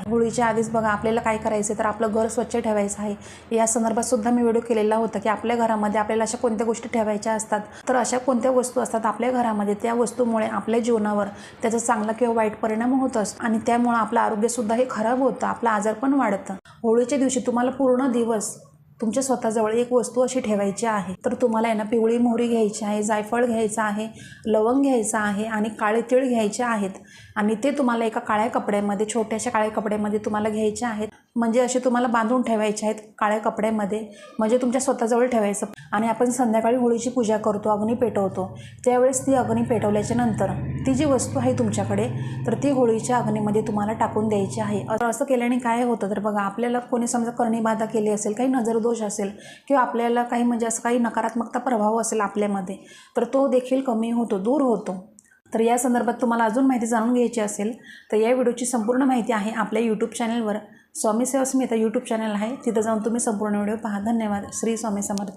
होळीच्या आधीच बघा आपल्याला काय करायचं तर आपलं घर स्वच्छ ठेवायचं आहे। या संदर्भात सुद्धा मी व्हिडिओ केलेला होता की आपल्या घरामध्ये आपल्याला अशा कोणत्या गोष्टी ठेवायच्या असतात, तर अशा कोणत्या वस्तू असतात आपल्या घरामध्ये, त्या वस्तूमुळे आपल्या जीवनावर त्याचा चांगला किंवा वाईट परिणाम होत असतो आणि त्यामुळे आपलं आरोग्यसुद्धा हे खराब होतं, आपलं आजार पण वाढतं। होळीच्या दिवशी तुम्हाला पूर्ण दिवस तुमच्या स्वतःजवळ एक वस्तू अशी ठेवायची आहे, तर तुम्हाला आहे ना पिवळी मोहरी घ्यायची आहे, जायफळ घ्यायचं आहे, लवंग घ्यायचं आहे आणि काळे तीळ घ्यायचे आहेत आणि ते तुम्हाला एका काळ्या कपड्यामध्ये, छोट्याशा काळ्या कपड्यामध्ये तुम्हाला घ्यायचे आहेत। म्हणजे असे तुम्हाला बांधून ठेवायचे आहेत काळ्या कपड्यामध्ये, म्हणजे तुमच्या स्वतःजवळ ठेवायचं। आणि आपण संध्याकाळी होळीची पूजा करतो, अग्नी पेटवतो, त्यावेळेस ती अग्नी पेटवल्याच्या नंतर ती जी वस्तू आहे तुमच्याकडे, तर ती होळीच्या अग्नीमध्ये तुम्हाला टाकून द्यायची आहे। असं केल्याने काय होतं तर बघा, आपल्याला कोणी समजा कर्णीबाधा केली असेल, काही नजरदोष असेल किंवा आपल्याला काही म्हणजे असं काही नकारात्मकता प्रभाव असेल आपल्यामध्ये, तर तो देखील कमी होतो, दूर होतो। तर या संदर्भात तुम्हाला अजून माहिती जाणून घ्यायची असेल तर या व्हिडिओची संपूर्ण माहिती आहे आपल्या यूट्यूब चॅनलवर, स्वामी सेवा स्मिता यूट्यूब चॅनल आहे, तिथं जाऊन तुम्ही संपूर्ण व्हिडिओ पहा। धन्यवाद। श्री स्वामी समर्थ।